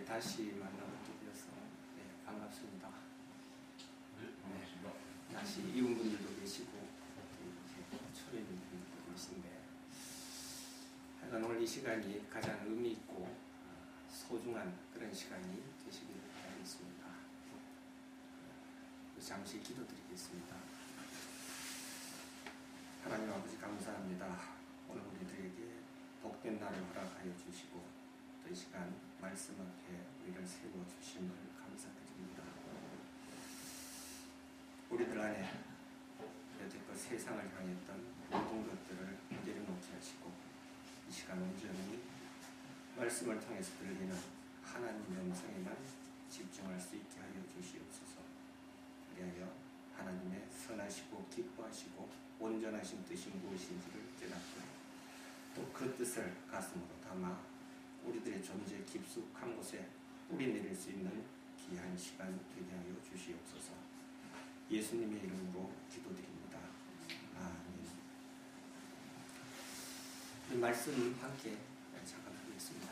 다시 만나뵙게 되어서 반갑습니다. 반갑습니다. 다시 이웃분들도 계시고 초래분들도 계신데 하여간 오늘 이 시간이 가장 의미 있고 소중한 그런 시간이 되시기를 바라겠습니다. 잠시 기도드리겠습니다. 하나님 아버지 감사합니다. 오늘 우리들에게 복된 날을 허락하여 주시고 또 이 시간 말씀 앞에 우리를 세워주심을 감사드립니다. 우리들 안에 여태껏 세상을 향했던 모든 것들을 내려놓게 하시고 이 시간 온전히 말씀을 통해서 들리는 하나님의 음성에만 집중할 수 있게 하여 주시옵소서. 그리하여 하나님의 선하시고 기뻐하시고 온전하신 뜻이 무엇인지를 깨닫고 또 그 뜻을 가슴으로 담아 우리들의 존재 깊숙한 곳에 뿌리내릴 수 있는 귀한 시간 되게 하여 주시옵소서. 예수님의 이름으로 기도드립니다. 아멘. 이 말씀 함께 잠깐 하겠습니다.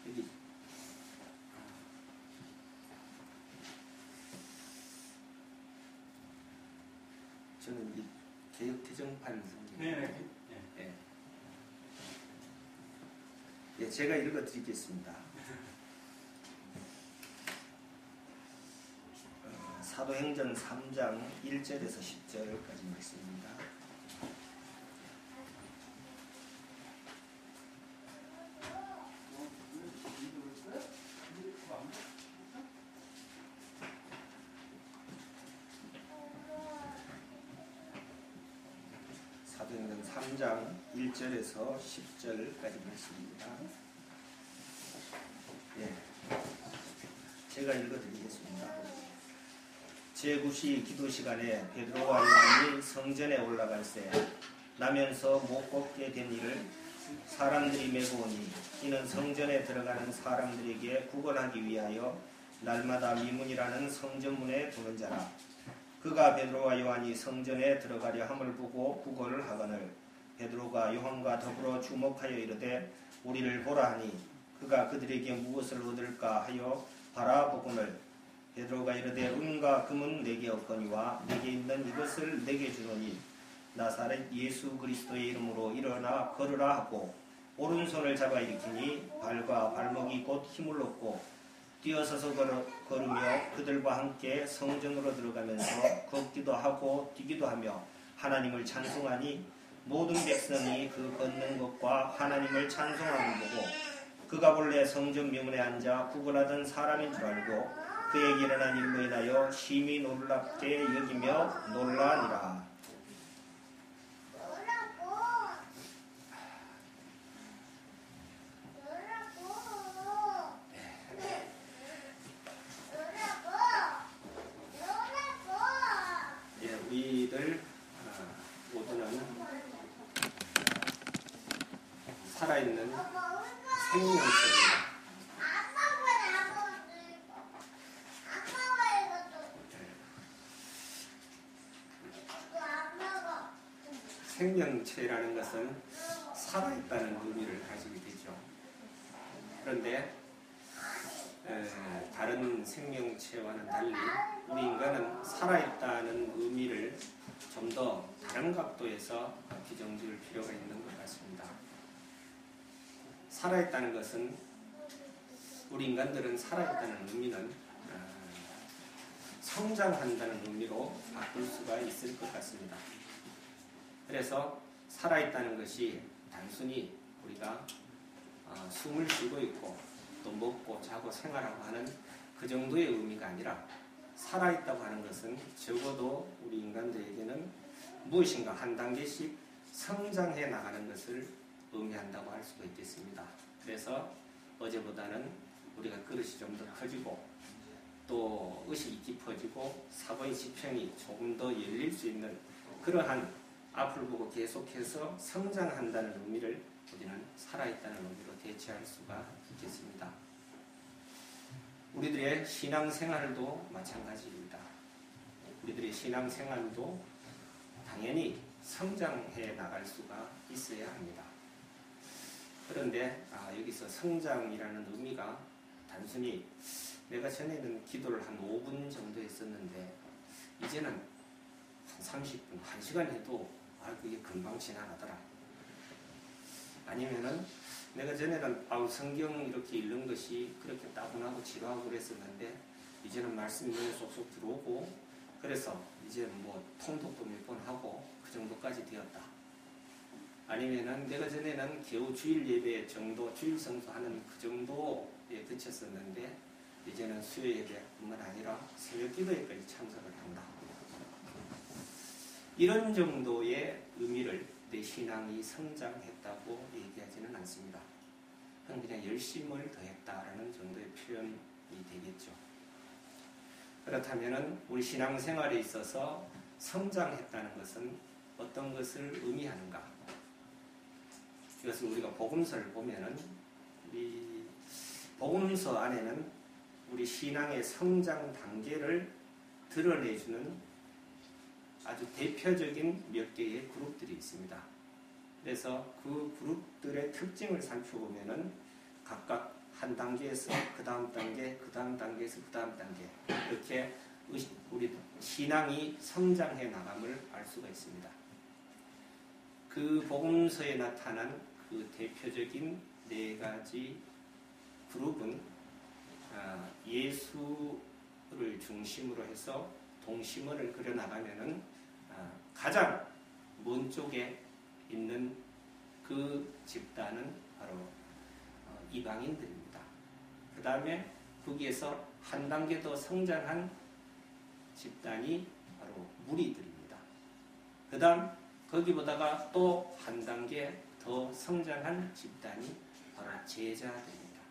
여기 저는 이 개역개정판 성경. 네. 예, 제가 읽어드리겠습니다. 사도행전 3장 1절에서 10절까지 말씀입니다. 사도행전 3장 1절에서 10절까지 말씀입니다. 예, 제가 읽어드리겠습니다. 제9시 기도 시간에 베드로와 요한이 성전에 올라갈새 나면서 못 걷게 된 이를 사람들이 메고 오니 이는 성전에 들어가는 사람들에게 구걸하기 위하여 날마다 미문이라는 성전문에 두는 자라. 그가 베드로와 요한이 성전에 들어가려 함을 보고 구걸을 하거늘 베드로가 요한과 더불어 주목하여 이르되 우리를 보라 하니 그가 그들에게 무엇을 얻을까 하여 바라보거늘 베드로가 이르되 은과 금은 내게 없거니와 내게 있는 이것을 내게 주노니 나사렛 예수 그리스도의 이름으로 일어나 걸으라 하고 오른손을 잡아 일으키니 발과 발목이 곧 힘을 얻고 뛰어서서 걸으며 그들과 함께 성전으로 들어가면서 걷기도 하고 뛰기도 하며 하나님을 찬송하니 모든 백성이 그 걷는 것과 하나님을 찬송함을 보고 그가 본래 성전 명문에 앉아 구걸하던 사람인 줄 알고 그에게 일어난 일로 인하여 심히 놀랍게 여기며 놀라니라. 예, 우리들 모두는 살아있는 생명체입니다. 생명체라는 것은 살아있다는 의미를 가지게 되죠. 그런데 다른 생명체와는 달리 우리 인간은 살아있다는 의미를 좀 더 다른 각도에서 규정 지을 필요가 있는 것 같습니다. 살아있다는 것은 우리 인간들은 살아있다는 의미는 성장한다는 의미로 바꿀 수가 있을 것 같습니다. 그래서 살아있다는 것이 단순히 우리가 숨을 쉬고 있고 또 먹고 자고 생활하고 하는 그 정도의 의미가 아니라 살아있다고 하는 것은 적어도 우리 인간들에게는 무엇인가 한 단계씩 성장해 나가는 것을 의미한다고 할 수가 있겠습니다. 그래서 어제보다는 우리가 그릇이 좀 더 커지고 또 의식이 깊어지고 사고의 지평이 조금 더 열릴 수 있는 그러한 앞을 보고 계속해서 성장한다는 의미를 우리는 살아있다는 의미로 대체할 수가 있겠습니다. 우리들의 신앙생활도 마찬가지입니다. 우리들의 신앙생활도 당연히 성장해 나갈 수가 있어야 합니다. 그런데 여기서 성장이라는 의미가 단순히 내가 전에는 기도를 한 5분 정도 했었는데 이제는 한 30분, 1시간 해도 그게 금방 지나가더라. 아니면은 내가 전에는 성경 이렇게 읽는 것이 그렇게 따분하고 지루하고 그랬었는데 이제는 말씀이 너무 쏙쏙 들어오고 그래서 이제 뭐 통독도 몇 번 하고 그 정도까지 되었다. 아니면은 내가 전에는 겨우 주일 예배 정도, 주일 성수하는 그 정도에 그쳤었는데 이제는 수요 예배뿐만 아니라 새벽 기도회까지 참석을 한다. 이런 정도의 의미를 내 신앙이 성장했다고 얘기하지는 않습니다. 그냥 열심을 더했다라는 정도의 표현이 되겠죠. 그렇다면 우리 신앙생활에 있어서 성장했다는 것은 어떤 것을 의미하는가? 이것을 우리가 복음서를 보면은 이 복음서 안에는 우리 신앙의 성장 단계를 드러내주는 아주 대표적인 몇 개의 그룹들이 있습니다. 그래서 그 그룹들의 특징을 살펴보면은 각각 한 단계에서 그 다음 단계, 그 다음 단계에서 그 다음 단계 이렇게 우리 신앙이 성장해 나감을 알 수가 있습니다. 그 복음서에 나타난 그 대표적인 네 가지 그룹은 예수를 중심으로 해서 동심원을 그려나가면은 가장 먼 쪽에 있는 그 집단은 바로 이방인들입니다. 그 다음에 거기에서 한 단계 더 성장한 집단이 바로 무리들입니다. 그 다음 거기보다가 또 한 단계 더 성장한 집단이 바로 제자들입니다.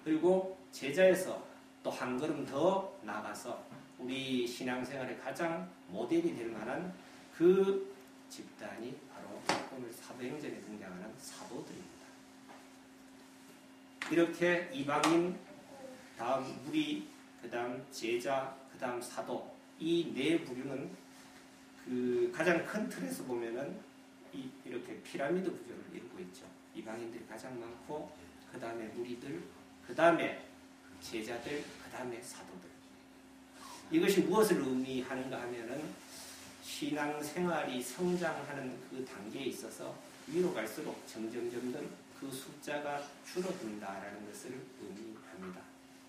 그리고 제자에서 또 한 걸음 더 나가서 우리 신앙생활의 가장 모델이 될 만한 그 집단이 바로 오늘 사도행전에 등장하는 사도들입니다. 이렇게 이방인, 다음 무리, 그 다음 제자, 그 다음 사도 이 네 부류는 그 가장 큰 틀에서 보면은 이렇게 피라미드 구조를 이루고 있죠. 이방인들이 가장 많고 그 다음에 무리들, 그 다음에 제자들, 그 다음에 사도들. 이것이 무엇을 의미하는가 하면은 신앙생활이 성장하는 그 단계에 있어서 위로 갈수록 점점 그 숫자가 줄어든다라는 것을 의미합니다.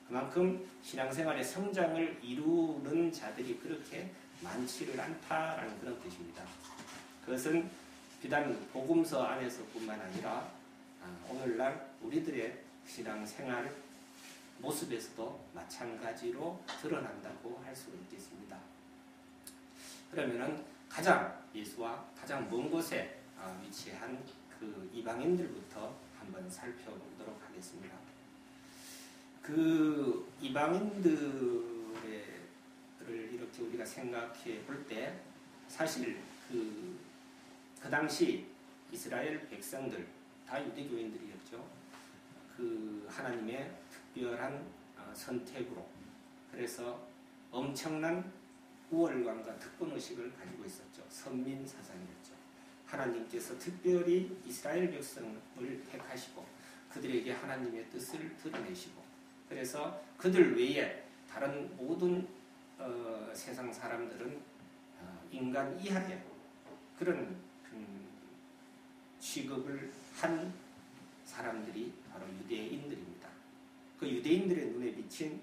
그만큼 신앙생활의 성장을 이루는 자들이 그렇게 많지를 않다라는 그런 뜻입니다. 그것은 비단 복음서 안에서뿐만 아니라 오늘날 우리들의 신앙생활 모습에서도 마찬가지로 드러난다고 할 수 있겠습니다. 그러면은 가장 예수와 가장 먼 곳에 위치한 그 이방인들부터 한번 살펴보도록 하겠습니다. 그 이방인들을 이렇게 우리가 생각해 볼 때 사실 그 당시 이스라엘 백성들 다 유대교인들이었죠. 그 하나님의 특별한 선택으로 그래서 엄청난 우월감과 특권의식을 가지고 있었죠. 선민 사상이었죠. 하나님께서 특별히 이스라엘 백성을 택하시고 그들에게 하나님의 뜻을 드러내시고 그래서 그들 외에 다른 모든 세상 사람들은 인간 이하의 그런 취급을 한 사람들이 바로 유대인들입니다. 그 유대인들의 눈에 비친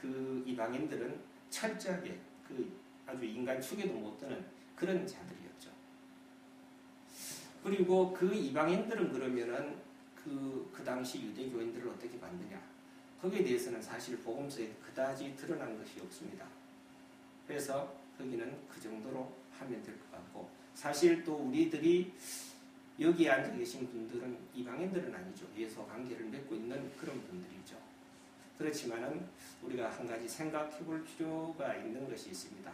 그 이방인들은 철저하게 그 아주 인간 축에도 못 드는 그런 자들이었죠. 그리고 그 이방인들은 그러면은 그 당시 유대교인들을 어떻게 만드냐? 거기에 대해서는 사실 복음서에 그다지 드러난 것이 없습니다. 그래서 거기는 그 정도로 하면 될 것 같고 사실 또 우리들이 여기에 앉아 계신 분들은 이방인들은 아니죠. 예수와 관계를 맺고 있는 그런 분들이죠. 그렇지만은 우리가 한 가지 생각해 볼 필요가 있는 것이 있습니다.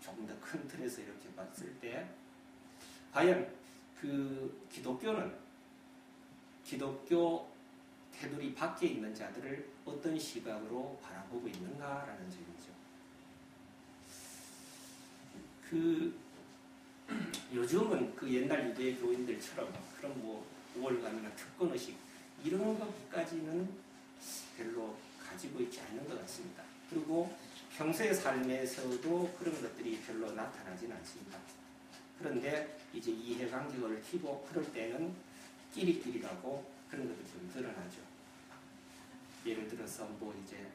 조금 더 큰 틀에서 이렇게 봤을 때 과연 그 기독교는 기독교 테두리 밖에 있는 자들을 어떤 시각으로 바라보고 있는가라는 점이죠. 요즘은 그 옛날 유대 교인들처럼 그럼 뭐 우월감이나 특권의식 이런 것까지는 별로 가지고 있지 않는 것 같습니다. 그리고 평소의 삶에서도 그런 것들이 별로 나타나지는 않습니다. 그런데 이제 이해관계를 얽히고 그럴 때는 끼리끼리라고 그런 것들이 좀 드러나죠. 예를 들어서 뭐 이제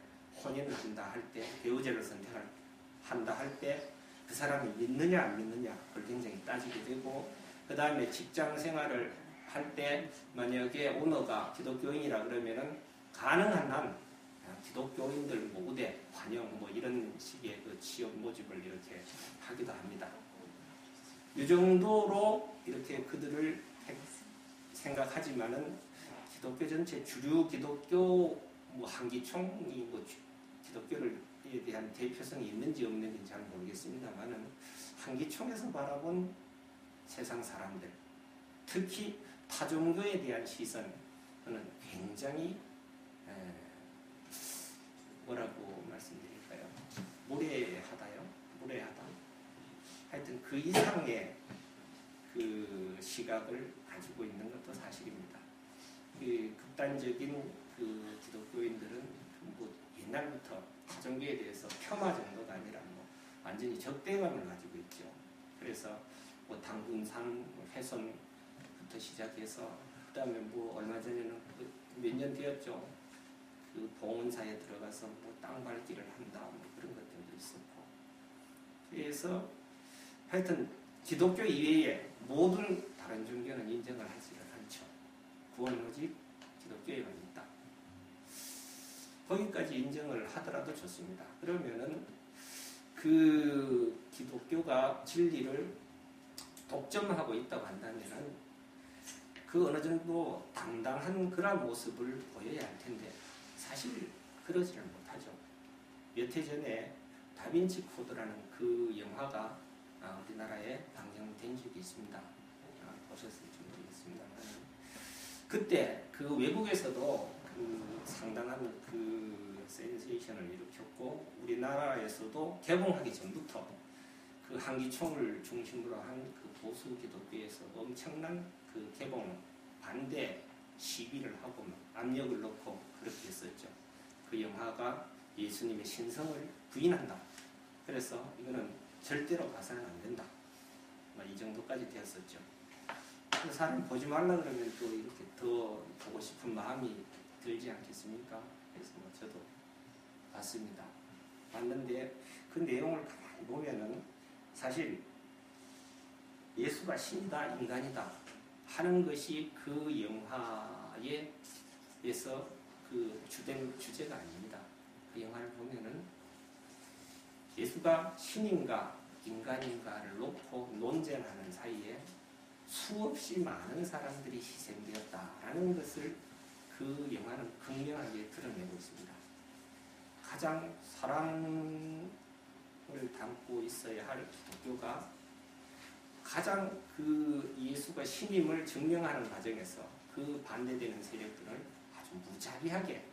혼인을 한다 할 때, 배우자를 선택한다 할 때 그 사람이 믿느냐 안 믿느냐 그걸 굉장히 따지게 되고, 그 다음에 직장 생활을 할 때 만약에 오너가 기독교인이라 그러면은 가능한 한 기독교인들 뭐 우대, 환영 뭐 이런 식의 그 취업 모집을 이렇게 하기도 합니다. 이 정도로 이렇게 그들을 생각하지만은 기독교 전체 주류 기독교 뭐 한기총이 뭐 기독교에 대한 대표성이 있는지 없는지 잘 모르겠습니다만은 한기총에서 바라본 세상 사람들, 특히 타종교에 대한 시선은 굉장히 뭐라고 말씀드릴까요? 무례하다요? 무례하다. 하여튼 그 이상의 그 시각을 가지고 있는 것도 사실입니다. 그 극단적인 그 기독교인들은 뭐 옛날부터 타종교에 대해서 폄하 정도가 아니라 뭐 완전히 적대감을 가지고 있죠. 그래서 뭐 당군산 훼손부터 시작해서 그다음에 뭐 얼마 전에는 몇 년 되었죠. 그 봉헌사에 들어가서 뭐 땅 밟기를 한다 뭐 그런 것들도 있었고. 그래서 하여튼 기독교 이외에 모든 다른 종교는 인정을 하지를 않죠. 구원은 오직 기독교에만 있다. 거기까지 인정을 하더라도 좋습니다. 그러면은 그 기독교가 진리를 독점하고 있다고 한다면은 그 어느 정도 당당한 그런 모습을 보여야 할 텐데 사실 그러지를 못하죠. 몇 해 전에 다빈치 코드라는 그 영화가 우리나라에 방영된 적이 있습니다. 보셨을지 모르겠습니다만 그때 그 외국에서도 그 상당한 그 센세이션을 일으켰고 우리나라에서도 개봉하기 전부터 그 한기총을 중심으로 한 그 보수 기독교에서 엄청난 그 개봉 반대 시위를 하고 압력을 넣고 그렇게 했었죠. 그 영화가 예수님의 신성을 부인한다. 그래서 이거는 절대로 봐서는 안 된다. 이 정도까지 되었었죠. 그 사람 보지 말라 그러면 또 이렇게 더 보고 싶은 마음이 들지 않겠습니까? 그래서 뭐 저도 봤습니다. 봤는데 그 내용을 가만히 보면은 사실 예수가 신이다 인간이다 하는 것이 그 영화에서 그 주된 주제가 아닙니다. 그 영화를 보면은 예수가 신인가 인간인가를 놓고 논쟁하는 사이에 수없이 많은 사람들이 희생되었다라는 것을 그 영화는 극명하게 드러내고 있습니다. 가장 사랑을 담고 있어야 할 기독교가 가장 그 예수가 신임을 증명하는 과정에서 그 반대되는 세력들을 아주 무자비하게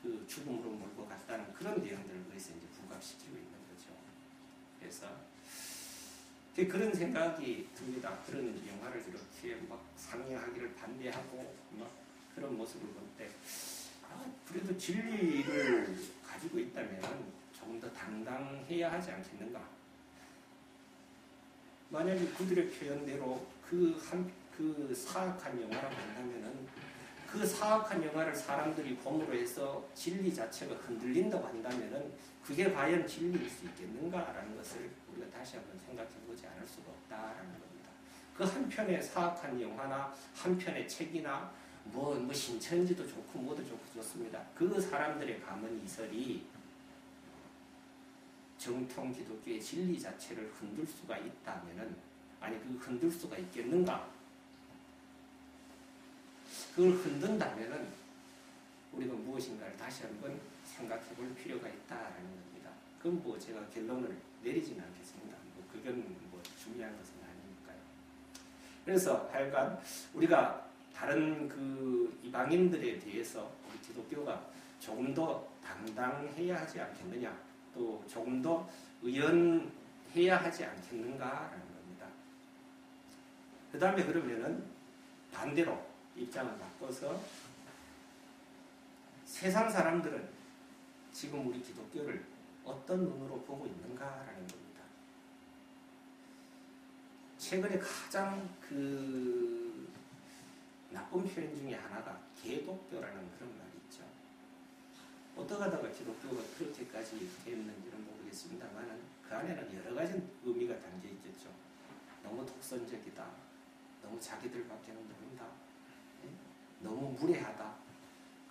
그 죽음으로 몰고 갔다는 그런 내용들을 그래서 이제 부각시키고 있는 거죠. 그래서 그런 생각이 듭니다. 그런 영화를 이렇게 막 상영하기를 반대하고 막 그런 모습을 볼 때 그래도 진리를 가지고 있다면 조금 더 당당해야 하지 않겠는가? 만약에 그들의 표현대로 그 사악한 영화라고 한다면은 그 사악한 영화를 사람들이 봄으로 해서 진리 자체가 흔들린다고 한다면은 그게 과연 진리일 수 있겠는가라는 것을 우리가 다시 한번 생각해보지 않을 수가 없다라는 겁니다. 그 한편의 사악한 영화나 한편의 책이나 뭐 신천지도 좋고 뭐도 좋고 좋습니다. 그 사람들의 감언 이설이 정통 기독교의 진리 자체를 흔들 수가 있다면은 아니 그 흔들 수가 있겠는가? 그걸 흔든다면은 우리가 무엇인가를 다시 한번 생각해 볼 필요가 있다라는 겁니다. 그건 뭐 제가 결론을 내리지는 않겠습니다. 그건 뭐 중요한 것은 아니니까요. 그래서 하여간 우리가 다른 그 이방인들에 대해서 우리 기독교가 조금 더 당당해야 하지 않겠느냐, 또 조금 더 의연해야 하지 않겠는가라는 겁니다. 그 다음에 그러면은 반대로 입장을 바꿔서 세상 사람들은 지금 우리 기독교를 어떤 눈으로 보고 있는가라는 겁니다. 최근에 가장 그 나쁜 표현 중에 하나가 개독교라는 그런 말이 있죠. 어떻게 하다가 기독교가 그렇게까지 됐는지는 모르겠습니다만 그 안에는 여러 가지 의미가 담겨 있겠죠. 너무 독선적이다. 너무 자기들밖에 모른다. 너무 무례하다.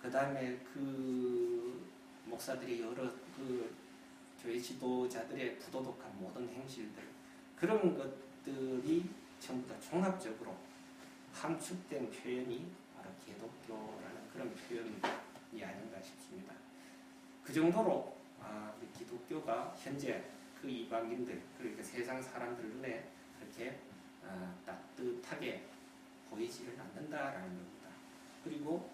그 다음에 그 목사들이 여러 그 교회 지도자들의 부도덕한 모든 행실들 그런 것들이 전부 다 종합적으로 함축된 표현이 바로 기독교라는 그런 표현이 아닌가 싶습니다. 그 정도로 우리 기독교가 현재 그 이방인들 그러니까 세상 사람들 눈에 그렇게 따뜻하게 보이지를 않는다라는 겁니다. 그리고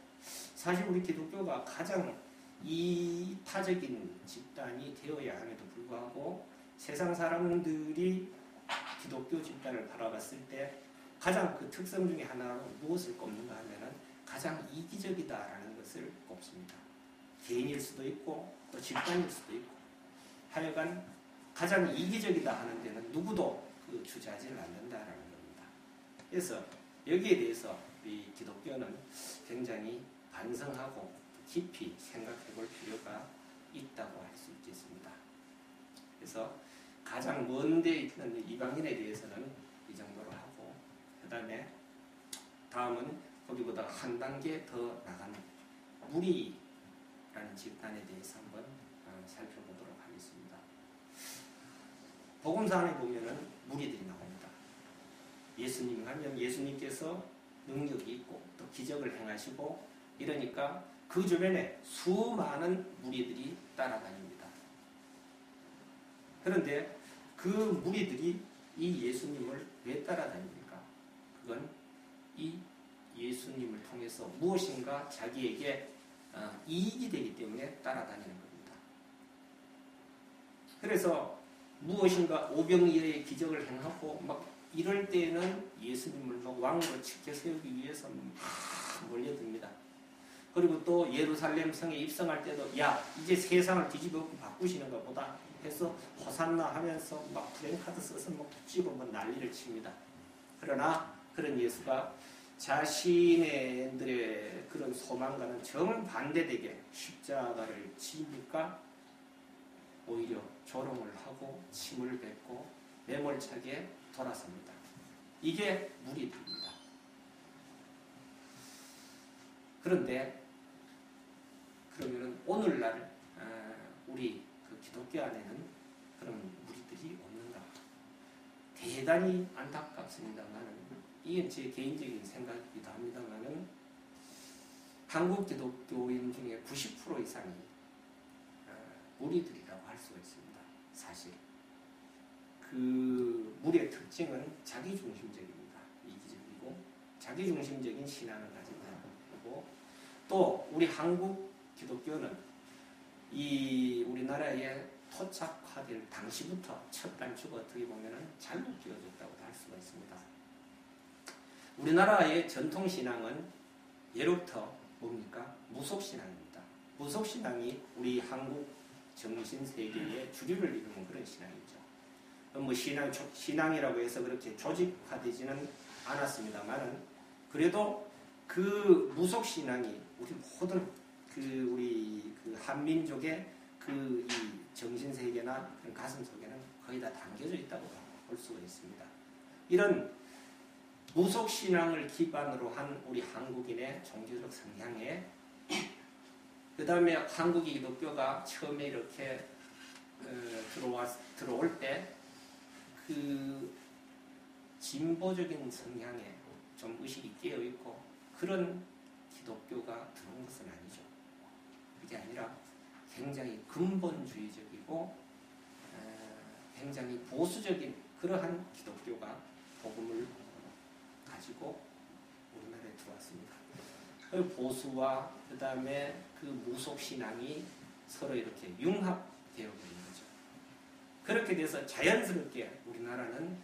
사실 우리 기독교가 가장 이타적인 집단이 되어야 함에도 불구하고 세상 사람들이 기독교 집단을 바라봤을 때 가장 그 특성 중에 하나로 무엇을 꼽는가 하면은 가장 이기적이다라는 것을 꼽습니다. 개인일 수도 있고 또 집단일 수도 있고 하여간 가장 이기적이다 하는 데는 누구도 그 주저하지를 않는다라는 겁니다. 그래서 여기에 대해서 우리 기독교는 굉장히 반성하고 깊이 생각해 볼 필요가 있다고 할 수 있겠습니다. 그래서 가장 먼 데 있는 이방인에 대해서는 이 정도로 하고 그 다음은 거기보다 한 단계 더 나가는 무리라는 집단에 대해서 한번 살펴보도록 하겠습니다. 복음서 안에 보면은 무리들이 나옵니다. 예수님 하면 예수님께서 능력이 있고 또 기적을 행하시고 이러니까 그 주변에 수많은 무리들이 따라다닙니다. 그런데 그 무리들이 이 예수님을 왜 따라다닙니까? 그건 이 예수님을 통해서 무엇인가 자기에게 이익이 되기 때문에 따라다니는 겁니다. 그래서 무엇인가 오병이어의 기적을 행하고 막 이럴 때는 예수님을 막 왕으로 지켜 세우기 위해서 막 몰려듭니다. 그리고 또 예루살렘 성에 입성할 때도 야 이제 세상을 뒤집어 바꾸시는가 보다 해서 호산나 하면서 막 플랜카드 써서 막 붙이고 막 난리를 칩니다. 그러나 그런 예수가 자신들의 그런 소망과는 정반대되게 십자가를 지니까 오히려 조롱을 하고 침을 뱉고 매몰차게 돌아섭니다. 이게 무리들입니다. 그런데 그러면은 오늘날 우리 그 기독교 안에는 그런 무리들이 없는가? 대단히 안타깝습니다만은 이건 제 개인적인 생각이기도 합니다만은 한국 기독교인 중에 90% 이상이 무리들이라고 할 수가 있습니다. 사실 그 무리의 특징은 자기중심적입니다. 이기적이고 자기중심적인 신앙을 가진다고 또 우리 한국 기독교는 이 우리나라에 토착화될 당시부터 첫 단추가 어떻게 보면은 잘못 끼워졌다고 할 수가 있습니다. 우리나라의 전통신앙은 예로부터 뭡니까? 무속신앙입니다. 무속신앙이 우리 한국 정신세계의 주류를 이루는 그런 신앙이죠. 뭐 신앙이라고 해서 그렇게 조직화되지는 않았습니다만은 그래도 그 무속신앙이 우리 모든 우리 한민족의 이 정신세계나 가슴 속에는 거의 다 담겨져 있다고 볼 수가 있습니다. 이런 무속신앙을 기반으로 한 우리 한국인의 종교적 성향에 그 다음에 한국의 기독교가 처음에 이렇게 들어올 때 그 진보적인 성향에 좀 의식이 깨어있고 그런 기독교가 들어온 것은 아니죠. 그게 아니라 굉장히 근본주의적이고 굉장히 보수적인 그러한 기독교가 복음을 가지고 우리나라에 들어왔습니다. 그 보수와 그 다음에 그 무속신앙이 서로 이렇게 융합되어 버린 거죠. 그렇게 돼서 자연스럽게 우리나라는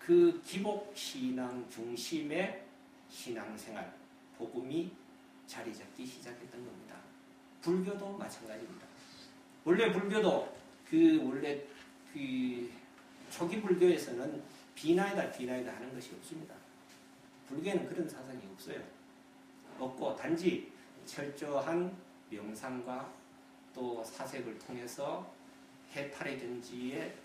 그 기복신앙 중심의 신앙생활, 복음이 자리 잡기 시작했던 겁니다. 불교도 마찬가지입니다. 원래 불교도 원래 초기 불교에서는 비나이다 하는 것이 없습니다. 불교에는 그런 사상이 없어요. 없고 단지 철저한 명상과 또 사색을 통해서 해탈의 경지에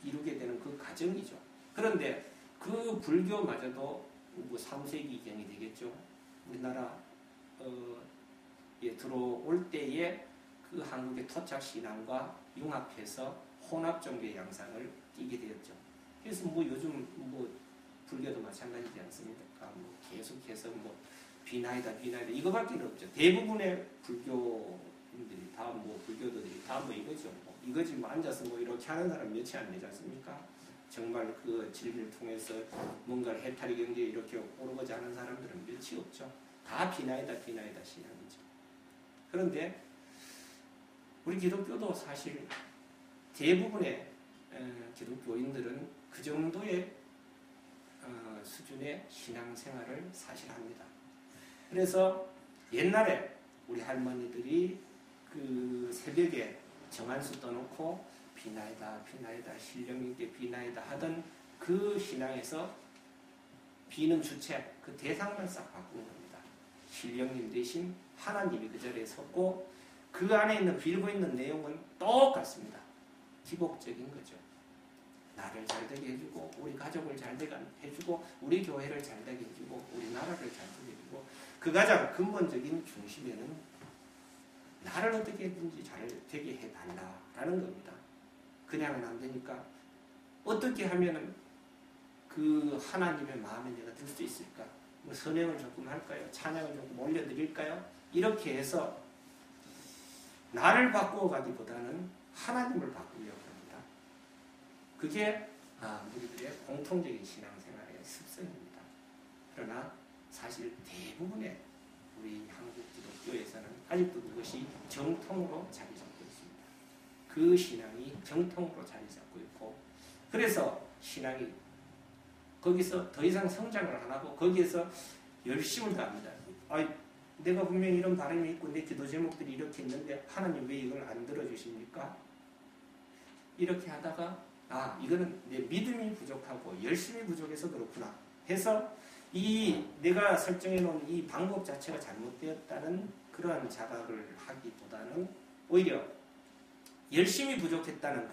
이루게 되는 그 과정이죠. 그런데 그 불교마저도 3세기경이 되겠죠. 우리나라에 들어올 때에 그 한국의 토착신앙과 융합해서 혼합종교의 양상을 띠게 되었죠. 그래서 요즘 불교도 마찬가지지 않습니까? 계속해서 비나이다 이거밖에 없죠. 대부분의 불교인들이 다 불교도들이 다 이거죠. 이거지 앉아서 이렇게 하는 사람 몇이 안 되지 않습니까? 정말 그 진리를 통해서 뭔가를 해탈의 경지에 이렇게 오르고자 하는 사람들은 몇이 없죠. 다 비나이다 신앙이죠. 그런데 우리 기독교도 사실 대부분의 기독교인들은 그 정도의 수준의 신앙생활을 사실 합니다. 그래서 옛날에 우리 할머니들이 그 새벽에 정한수 떠놓고 비나이다 신령님께 비나이다 하던 그 신앙에서 비는 주체, 그 대상만 싹 바꾼 겁니다. 신령님 대신 하나님이 그 자리에 섰고 그 안에 빌고 있는 내용은 똑같습니다. 기복적인 거죠. 나를 잘되게 해주고 우리 가족을 잘되게 해주고 우리 교회를 잘되게 해주고 우리 나라를 잘되게 해주고 그 가장 근본적인 중심에는 나를 어떻게든지 잘되게 해달라라는 겁니다. 그냥은 안 되니까 어떻게 하면은 그 하나님의 마음에 내가 들 수 있을까? 선행을 조금 할까요? 찬양을 조금 올려드릴까요? 이렇게 해서 나를 바꾸어가기보다는 하나님을 바꾸려고 합니다. 그게 우리들의 공통적인 신앙생활의 습성입니다. 그러나 사실 대부분의 우리 한국 기독교에서는 아직도 그것이 정통으로 자리 잡고 있습니다. 그 신앙이 정통으로 자리 잡고 있고 그래서 신앙이 거기서 더 이상 성장을 안 하고 거기에서 열심을 다합니다. 내가 분명히 이런 바람이 있고 내 기도 제목들이 이렇게 있는데 하나님 왜 이걸 안 들어주십니까? 이렇게 하다가 이거는 내 믿음이 부족하고 열심이 부족해서 그렇구나 해서 이 내가 설정해 놓은 이 방법 자체가 잘못되었다는 그러한 자각을 하기보다는 오히려 열심이 부족했다는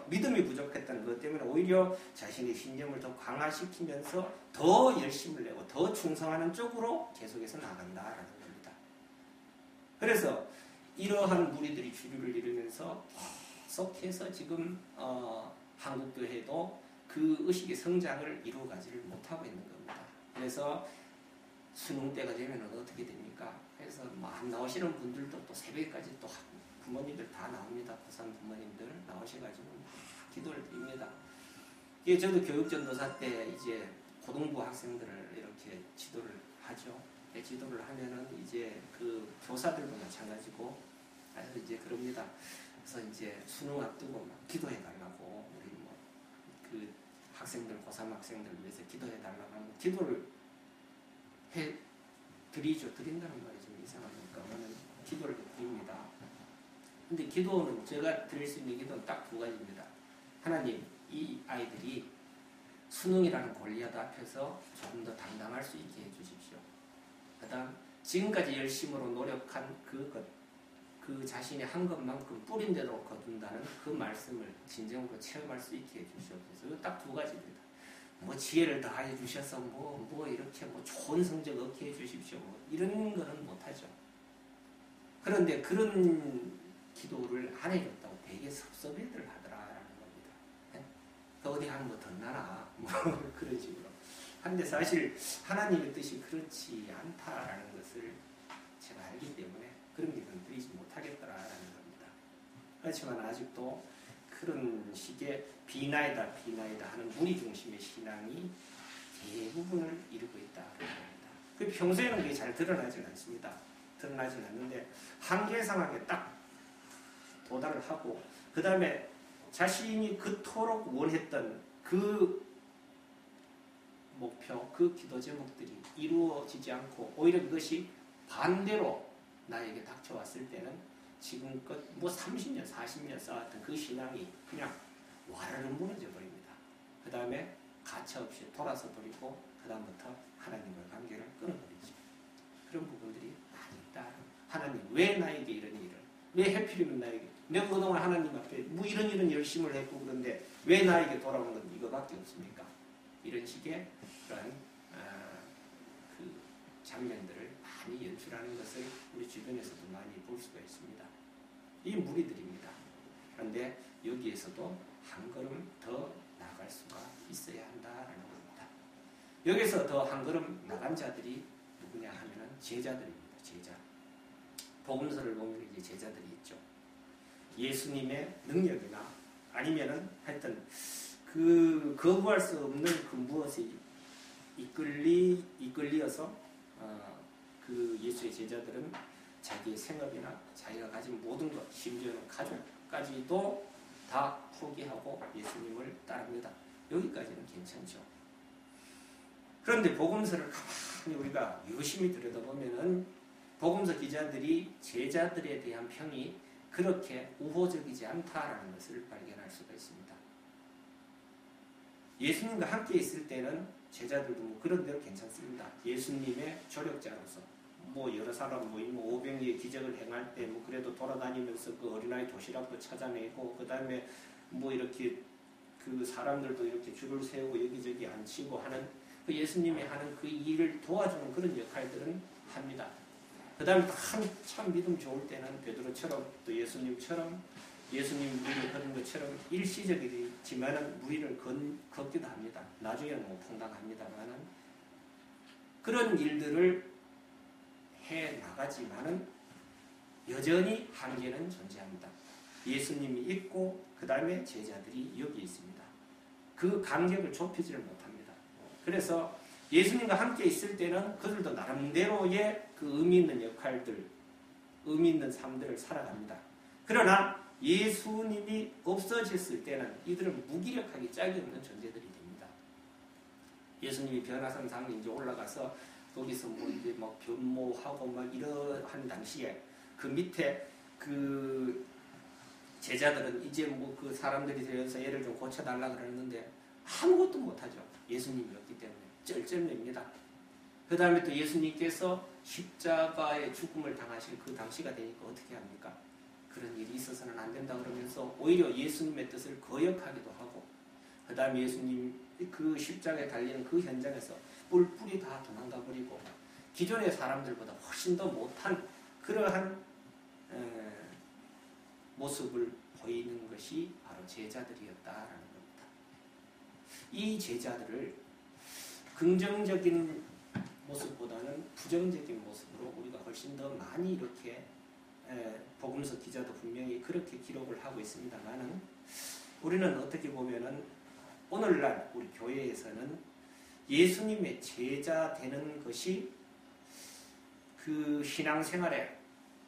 믿음이 부족했다는 것 때문에 오히려 자신의 신념을 더 강화시키면서 더 열심을 내고 더 충성하는 쪽으로 계속해서 나간다라는 겁니다. 그래서 이러한 무리들이 주류를 이루면서 계속해서 지금 한국교회도 그 의식의 성장을 이루어가지를 못하고 있는 겁니다. 그래서 수능 때가 되면 어떻게 됩니까? 그래서 막 나오시는 분들도 또 새벽까지 또 부모님들 다 나옵니다. 부산 부모님들 나오셔가지고 기도를 드립니다. 이게 저도 교육전도사 때 이제 고등부 학생들을 이렇게 지도를 하죠. 지도를 하면은 이제 그 교사들도 마찬가지고 그래서 이제 그럽니다. 그래서 이제 수능 앞두고 막 기도해 달라고 우리 그 학생들 고3 학생들 위해서 기도해 달라고 하면 기도를 해 드린다는 말이 좀 이상합니까? 저는 기도를 드립니다. 근데 기도는 제가 드릴 수 있는 기도는 딱 두 가지입니다. 하나님, 이 아이들이 수능이라는 골리앗 앞에서 조금 더 당당할 수 있게 해주십시오. 그 다음 지금까지 열심으로 노력한 그 자신이 한 것만큼 뿌린 대로 거둔다는 그 말씀을 진정으로 체험할 수 있게 해주시옵소서. 이거 딱 두 가지입니다. 지혜를 더하여 주셔서 이렇게 좋은 성적 얻게 해주십시오. 이런 거는 못하죠. 그런데 그런 기도를 안 해줬다고 되게 섭섭해들 하더라라는 겁니다. 그 어디 가면 덧나나 그런 식으로. 한데 사실 하나님의 뜻이 그렇지 않다라는 것을 제가 알기 때문에 그런 기도는 드리지 못하겠더라라는 겁니다. 그렇지만 아직도 그런 식의 비나이다 하는 무리 중심의 신앙이 대부분을 이루고 있다는 겁니다. 그 평소에는 그게 잘 드러나지는 않습니다. 드러나지는 않는데 한계 상황에 딱 도달을 하고 그 다음에 자신이 그토록 원했던 그 목표, 그 기도 제목들이 이루어지지 않고 오히려 그것이 반대로 나에게 닥쳐왔을 때는 지금껏 뭐 30년, 40년 쌓았던 그 신앙이 그냥 와르르 무너져 버립니다. 그 다음에 가차없이 돌아서 버리고 그 다음부터 하나님과 관계를 끊어버리죠. 그런 부분들이 많이 있다. 하나님 왜 나에게 이런 일을, 왜 해필이면 나에게, 내가 그동안 하나님 앞에 뭐 이런 열심을 했고 그런데 왜 나에게 돌아오는 건 이거밖에 없습니까? 이런 식의 그런 그 장면들을 많이 연출하는 것을 우리 주변에서도 많이 볼 수가 있습니다. 이 무리들입니다. 그런데 여기에서도 한 걸음 더 나갈 수가 있어야 한다라는 겁니다. 여기서 더 한 걸음 나간 자들이 누구냐 하면은 제자들입니다. 제자. 복음서를 보면 이제 제자들이 있죠. 예수님의 능력이나 아니면은 하여튼 그 거부할 수 없는 그 무엇에 이끌리어서 그 예수의 제자들은 자기의 생업이나 자기가 가진 모든 것, 심지어는 가족까지도 다 포기하고 예수님을 따릅니다. 여기까지는 괜찮죠. 그런데 복음서를 가만히 우리가 유심히 들여다보면은 복음서 기자들이 제자들에 대한 평이 그렇게 우호적이지 않다라는 것을 발견할 수가 있습니다. 예수님과 함께 있을 때는 제자들도 뭐 그런 대로 괜찮습니다. 예수님의 조력자로서 뭐 여러 사람 뭐 500리의 기적을 행할 때 뭐 그래도 돌아다니면서 그 어린아이 도시락도 찾아내고 그 다음에 뭐 이렇게 그 사람들도 이렇게 줄을 세우고 여기저기 앉히고 하는 그 예수님이 하는 그 일을 도와주는 그런 역할들은 합니다. 그 다음에 참 믿음 좋을 때는 베드로처럼 또 예수님처럼 예수님 무리를 걷는 것처럼 일시적이지만은 무리를 걷기도 합니다. 나중에는 뭐 당당합니다만은 그런 일들을 해 나가지만은 여전히 한계는 존재합니다. 예수님이 있고 그 다음에 제자들이 여기 있습니다. 그 간격을 좁히지를 못합니다. 그래서 예수님과 함께 있을 때는 그들도 나름대로의 그 의미 있는 역할들, 의미 있는 삶들을 살아갑니다. 그러나 예수님이 없어졌을 때는 이들은 무기력하기 짝이 없는 존재들이 됩니다. 예수님이 변화산상에 이제 올라가서 거기서 뭐 이제 막 변모하고 막 이러한 당시에 그 밑에 그 제자들은 이제 뭐 그 사람들이 되어서 얘를 좀 고쳐달라 그러는데 아무것도 못하죠. 예수님이 없기 때문에 쩔쩔맵니다. 그 다음에 또 예수님께서 십자가의 죽음을 당하실 그 당시가 되니까 어떻게 합니까? 그런 일이 있어서는 안 된다 그러면서 오히려 예수님의 뜻을 거역하기도 하고 그 다음에 예수님 그 십자가에 달리는 그 현장에서 뿔뿔이 다 도망가 버리고 기존의 사람들보다 훨씬 더 못한 그러한 모습을 보이는 것이 바로 제자들이었다라는 겁니다. 이 제자들을 긍정적인 모습보다는 부정적인 모습으로 우리가 훨씬 더 많이 이렇게 복음서 기자도 분명히 그렇게 기록을 하고 있습니다만은 우리는 어떻게 보면은 오늘날 우리 교회에서는 예수님의 제자 되는 것이 그 신앙생활의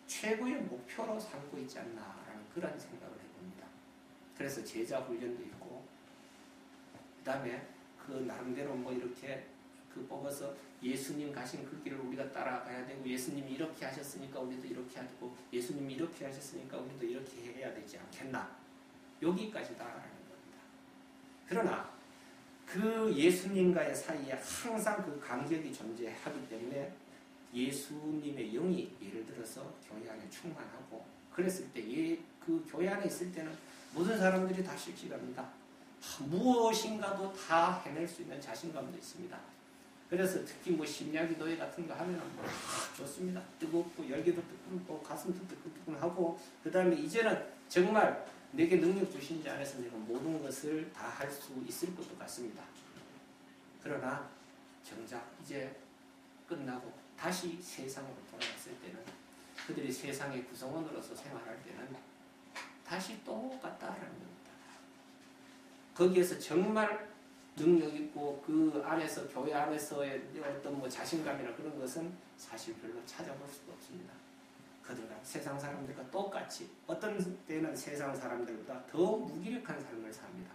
최고의 목표로 삼고 있지 않나라는 그런 생각을 해봅니다. 그래서 제자 훈련도 있고 그 다음에 그 나름대로 뭐 이렇게 그 뽑아서 예수님 가신 그 길을 우리가 따라가야 되고 예수님이 이렇게 하셨으니까 우리도 이렇게 하고 예수님이 이렇게 하셨으니까 우리도 이렇게 해야 되지 않겠나 여기까지다라는 겁니다. 그러나 그 예수님과의 사이에 항상 그 간격이 존재하기 때문에 예수님의 영이 예를 들어서 교회 안에 충만하고 그랬을 때 그 교회 안에 있을 때는 모든 사람들이 다 실직합니다. 무엇인가도 다 해낼 수 있는 자신감도 있습니다. 그래서 특히 뭐 심야기도회 같은 거 하면 좋습니다. 뜨겁고 열기도 뜨겁고 가슴도 뜨끈뜨끈하고 그 다음에 이제는 정말 내게 능력 주신 자 안에서 내가 모든 것을 다 할 수 있을 것도 같습니다. 그러나 정작 이제 끝나고 다시 세상으로 돌아갔을 때는 그들이 세상의 구성원으로서 생활할 때는 다시 똑같다라는 겁니다. 거기에서 정말 능력 있고 그 안에서 교회 안에서의 어떤 뭐 자신감이나 그런 것은 사실 별로 찾아볼 수가 없습니다. 그들과 세상 사람들과 똑같이 어떤 때는 세상 사람들보다 더 무기력한 삶을 삽니다.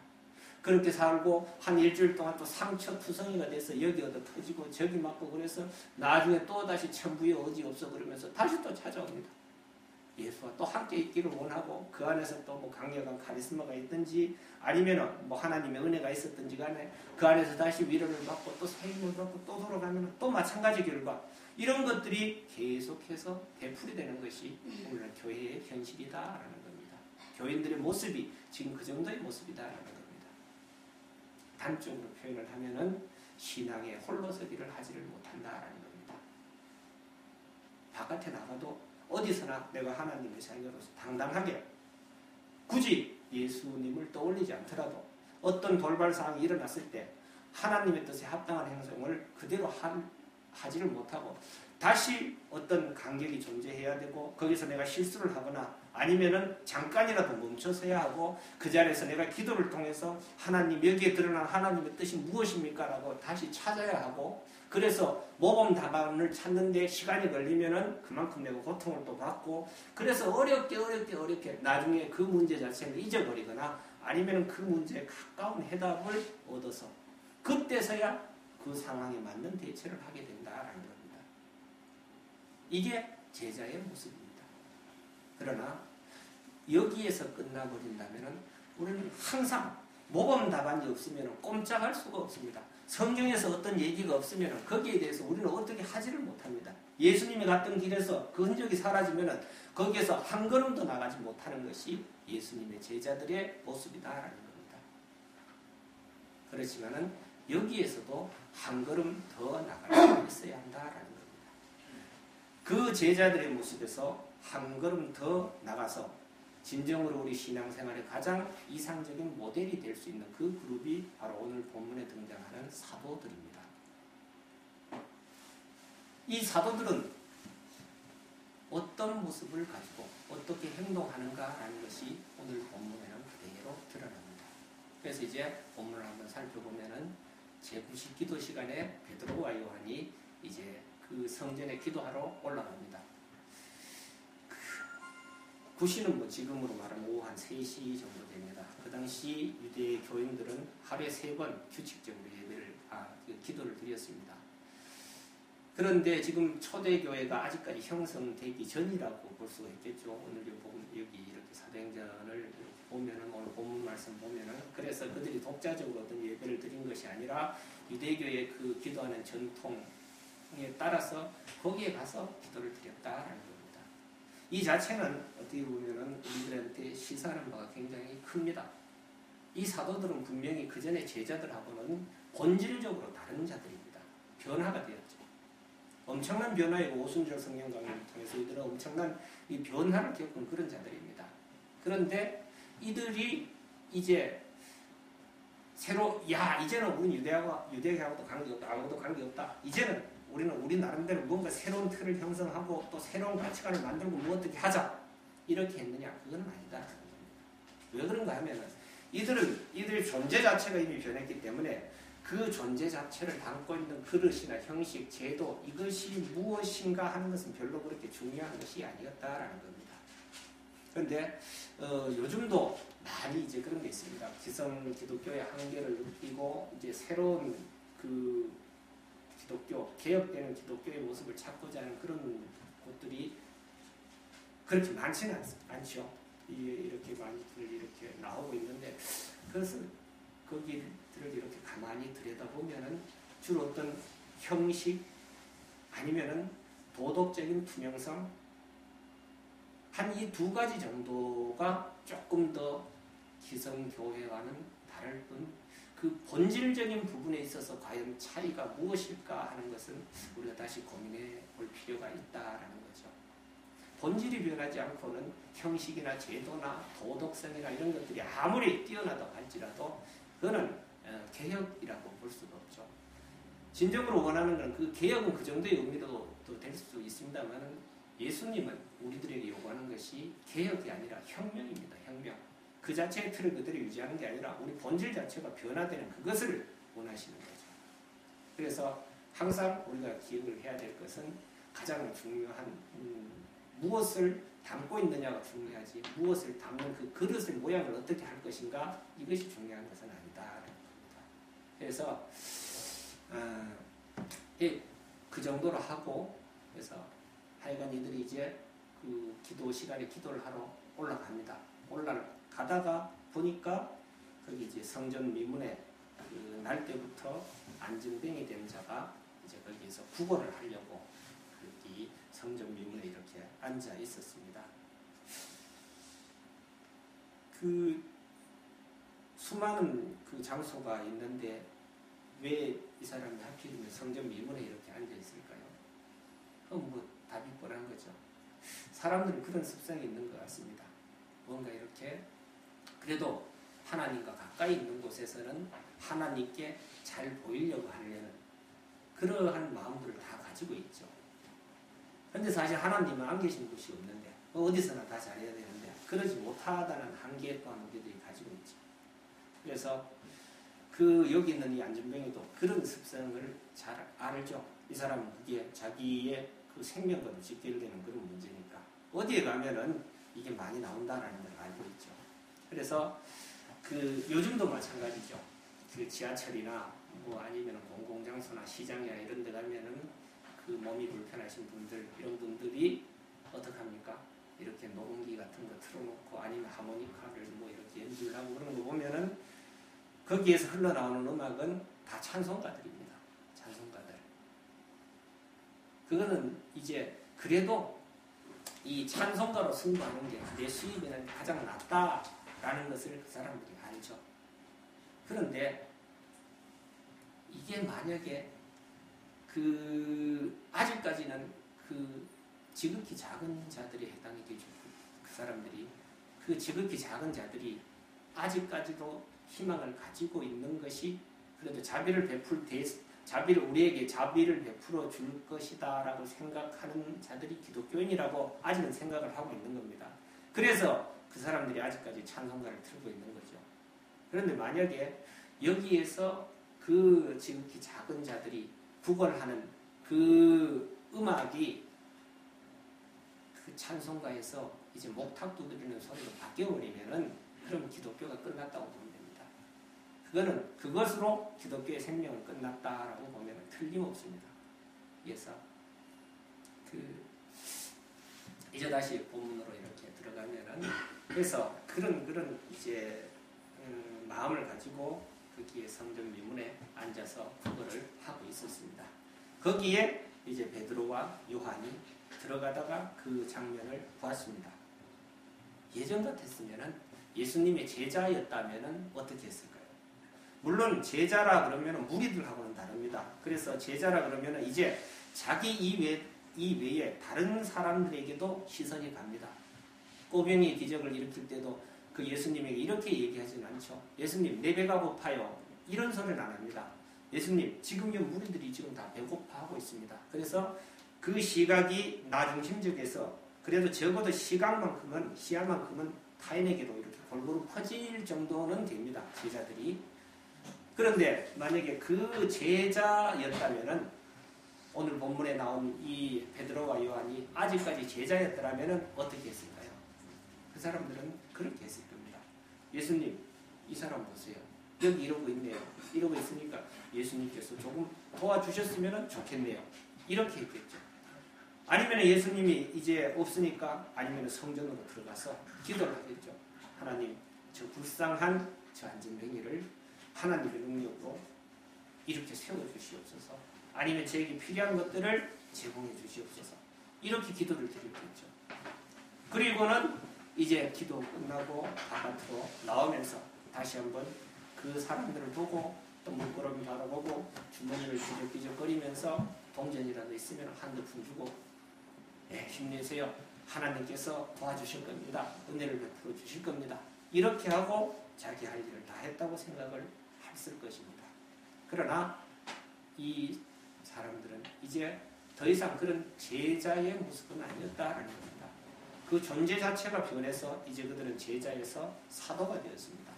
그렇게 살고 한 일주일 동안 또 상처투성이가 돼서 여기 얻어 터지고 저기 맞고 그래서 나중에 또 다시 천부에 어디 없어 그러면서 다시 또 찾아옵니다. 예수와 또 함께 있기를 원하고 그 안에서 또 뭐 강력한 카리스마가 있든지 아니면은 뭐 하나님의 은혜가 있었든지 간에 그 안에서 다시 위로를 받고 또 새 힘을 받고 또 돌아가면 또 마찬가지 결과 이런 것들이 계속해서 되풀이되는 것이 오늘 교회의 현실이다라는 겁니다. 교인들의 모습이 지금 그 정도의 모습이다라는 겁니다. 단적으로 표현을 하면은 신앙의 홀로서기를 하지를 못한다라는 겁니다. 바깥에 나가도 어디서나 내가 하나님의 자녀로서 당당하게 굳이 예수님을 떠올리지 않더라도 어떤 돌발 사항이 일어났을 때 하나님의 뜻에 합당한 행동을 그대로 하지를 못하고 다시 어떤 간격이 존재해야 되고 거기서 내가 실수를 하거나 아니면은 잠깐이라도 멈춰서야 하고 그 자리에서 내가 기도를 통해서 하나님 여기에 드러난 하나님의 뜻이 무엇입니까? 라고 다시 찾아야 하고 그래서 모범 답안을 찾는데 시간이 걸리면은 그만큼 내가 고통을 또 받고 그래서 어렵게 나중에 그 문제 자체를 잊어버리거나 아니면 그 문제에 가까운 해답을 얻어서 그때서야 그 상황에 맞는 대처를 하게 된다라는 겁니다. 이게 제자의 모습입니다. 그러나 여기에서 끝나버린다면 우리는 항상 모범 답안이 없으면 꼼짝할 수가 없습니다. 성경에서 어떤 얘기가 없으면 거기에 대해서 우리는 어떻게 하지를 못합니다. 예수님이 갔던 길에서 그 흔적이 사라지면 거기에서 한 걸음도 나가지 못하는 것이 예수님의 제자들의 모습이다라는 겁니다. 그렇지만은 여기에서도 한 걸음 더 나갈 수 있어야 한다라는 겁니다. 그 제자들의 모습에서 한 걸음 더 나가서 진정으로 우리 신앙생활의 가장 이상적인 모델이 될 수 있는 그 그룹이 바로 오늘 본문에 등장하는 사도들입니다. 이 사도들은 어떤 모습을 가지고 어떻게 행동하는가라는 것이 오늘 본문에는 그대로 드러납니다. 그래서 이제 본문을 한번 살펴보면은 제9식 기도 시간에 베드로와 요한이 이제 그 성전에 기도하러 올라갑니다. 구시는 뭐 지금으로 말하면 오후 한 3시 정도 됩니다. 그 당시 유대 교인들은 하루에 3번 규칙적으로 기도를 드렸습니다. 그런데 지금 초대교회가 아직까지 형성되기 전이라고 볼 수가 있겠죠. 오늘 여기 이렇게 사도행전을 이렇게 보면은 오늘 본문 말씀 보면은 그래서 그들이 독자적으로 어떤 예배를 드린 것이 아니라 유대교의 그 기도하는 전통에 따라서 거기에 가서 기도를 드렸다라는 겁니다. 이 자체는 어떻게 보면은 우리들한테 시사하는 바가 굉장히 큽니다. 이 사도들은 분명히 그 전에 제자들하고는 본질적으로 다른 자들입니다. 변화가 되었죠. 엄청난 변화이고 오순절 성경 강의를 통해서 이들은 엄청난 이 변화를 겪은 그런 자들입니다. 그런데 이들이 이제 이제는 우리는 유대교하고도 관계없다. 아무것도 관계없다. 이제는 우리는 우리 나름대로 뭔가 새로운 틀을 형성하고 또 새로운 가치관을 만들고 뭐 어떻게 하자. 이렇게 했느냐? 그건 아니다. 왜 그런가 하면은 이들 존재 자체가 이미 변했기 때문에 그 존재 자체를 담고 있는 그릇이나 형식, 제도 이것이 무엇인가 하는 것은 별로 그렇게 중요한 것이 아니었다라는 겁니다. 그런데 요즘도 많이 이제 그런 게 있습니다. 기성 기독교의 한계를 느끼고 이제 새로운 그 기독교, 개혁되는 기독교의 모습을 찾고자 하는 그런 것들이 그렇게 많지는 않죠. 이렇게 많이들 이렇게 나오고 있는데 그것을 거기를 이렇게 가만히 들여다보면은 주로 어떤 형식 아니면은 도덕적인 투명성 한 이 두 가지 정도가 조금 더 기성교회와는 다를 뿐 그 본질적인 부분에 있어서 과연 차이가 무엇일까 하는 것은 우리가 다시 고민해 볼 필요가 있다라는 거죠. 본질이 변하지 않고는 형식이나 제도나 도덕성이나 이런 것들이 아무리 뛰어나다고 할지라도 그거는 개혁이라고 볼 수가 없죠. 진정으로 원하는 건 그 개혁은 그 정도의 의미로 될 수 있습니다만 예수님은 우리들에게 요구하는 것이 개혁이 아니라 혁명입니다. 혁명. 그 자체의 틀을 그대로 유지하는 게 아니라 우리 본질 자체가 변화되는 그것을 원하시는 거죠. 그래서 항상 우리가 기억을 해야 될 것은 가장 중요한 무엇을 담고 있느냐가 중요하지 무엇을 담는 그 그릇의 모양을 어떻게 할 것인가 이것이 중요한 것은 아니다. 그래서 그 정도로 하고 그래서 하여간 이들이 이제 그 기도 시간에 기도를 하러 올라갑니다. 올라가다가 보니까 거기 이제 성전 미문에 그 날 때부터 안진뱅이 된 자가 이제 거기에서 구걸을 하려고 이 성전 미문에 이렇게 앉아 있었습니다. 그 수많은 그 장소가 있는데 왜 이 사람이 하필이면 성전 미문에 이렇게 앉아 있을까요? 그건 뭐 답이 뻔한 거죠. 사람들은 그런 습성이 있는 것 같습니다. 뭔가 이렇게 그래도 하나님과 가까이 있는 곳에서는 하나님께 잘 보이려고 하려는 그러한 마음들을 다 가지고 있죠. 그런데 사실 하나님은 안 계신 곳이 없는데 어디서나 다 잘해야 되는데 그러지 못하다는 한계 또한 우리들이 가지고 있죠. 그래서 그 여기 있는 이 안전병이도 그런 습성을 잘 알죠. 이 사람은 그게 자기의 그 생명과도 직결되는 그런 문제니까 어디에 가면은 이게 많이 나온다라는 걸 알고 있죠. 그래서 그 요즘도 마찬가지죠. 그 지하철이나 뭐 아니면 공공장소나 시장이나 이런 데 가면은 그 몸이 불편하신 분들 이런 분들이 어떡합니까? 이렇게 녹음기 같은 거 틀어놓고 아니면 하모니카를 뭐 이렇게 연주를 하고 그런 거 보면은 거기에서 흘러나오는 음악은 다 찬송가들입니다. 찬송가들. 그거는 이제 그래도 이 찬송가로 승부하는 게 내 수입에는 가장 낫다라는 것을 그 사람들이 알죠. 그런데 이게 만약에 그 아직까지는 그 지극히 작은 자들에 해당이 되죠. 그 사람들이 그 지극히 작은 자들이 아직까지도 희망을 가지고 있는 것이 그래도 우리에게 자비를 베풀어 줄 것이다라고 생각하는 자들이 기독교인이라고 아직은 생각을 하고 있는 겁니다. 그래서 그 사람들이 아직까지 찬송가를 틀고 있는 거죠. 그런데 만약에 여기에서 그 지극히 작은 자들이 구걸하는 그 음악이 그 찬송가에서 이제 목탁 두드리는 소리로 바뀌어버리면은 그럼 기독교가 끝났다고 보면 됩니다. 그거는 그것으로 기독교의 생명은 끝났다라고 보면 틀림없습니다. 그래서 이제 다시 본문으로 이렇게 들어가면은 그래서 그런 이제 마음을 가지고 거기에 성전 미문에 앉아서 구걸을 하고 있었습니다. 거기에 이제 베드로와 요한이 들어가다가 그 장면을 보았습니다. 예전 같았으면은 예수님의 제자였다면은 어떻게 했을까요? 물론 제자라 그러면은 무리들하고는 다릅니다. 그래서 제자라 그러면은 이제 자기 이외에 다른 사람들에게도 시선이 갑니다. 꼬병이 기적을 일으킬 때도 그 예수님에게 이렇게 얘기하지는 않죠. 예수님 내 배가 고파요. 이런 소리는 안 합니다. 예수님 지금 이 무리들이 지금 다 배고파하고 있습니다. 그래서 그 시각이 나중심적에서 그래도 적어도 시야만큼은 타인에게도 이렇게 골고루 퍼질 정도는 됩니다. 제자들이. 그런데 만약에 그 제자였다면은 오늘 본문에 나온 이 베드로와 요한이 아직까지 제자였더라면은 어떻게 했을까요? 그 사람들은 그렇게 했을 겁니다. 예수님, 이 사람 보세요. 여기 이러고 있네요. 이러고 있으니까 예수님께서 조금 도와주셨으면 좋겠네요. 이렇게 했겠죠. 아니면 예수님이 이제 없으니까 아니면 성전으로 들어가서 기도를 하겠죠. 하나님, 저 불쌍한 저 안진뱅이를 하나님의 능력으로 이렇게 세워주시옵소서. 아니면 저에게 필요한 것들을 제공해 주시옵소서. 이렇게 기도를 드리겠죠. 그리고는 이제 기도 끝나고 바깥으로 나오면서 다시 한번 그 사람들을 보고 또 물끄러미 바라보고 주머니를 뒤적뒤적거리면서 동전이라도 있으면 한두 푼 주고 힘내세요. 하나님께서 도와주실 겁니다. 은혜를 베풀어 주실 겁니다. 이렇게 하고 자기 할 일을 다 했다고 생각을 했을 것입니다. 그러나 이 사람들은 이제 더 이상 그런 제자의 모습은 아니었다라는 겁니다. 그 존재 자체가 변해서 이제 그들은 제자에서 사도가 되었습니다.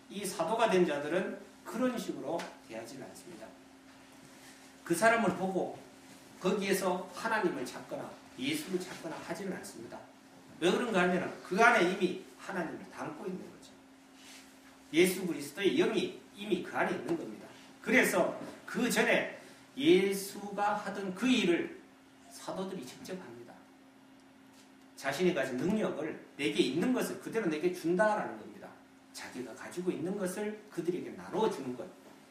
이 사도가 된 자들은 그런 식으로 대하지는 않습니다. 그 사람을 보고 거기에서 하나님을 찾거나 예수를 찾거나 하지는 않습니다. 왜 그런가 하면 그 안에 이미 하나님을 담고 있는 거죠. 예수 그리스도의 영이 이미 그 안에 있는 겁니다. 그래서 그 전에 예수가 하던 그 일을 사도들이 직접 합니다. 자신이 가진 능력을 내게 있는 것을 그대로 내게 준다라는 겁니다. 자기가 가지고 있는 것을 그들에게 나누어 주는 것.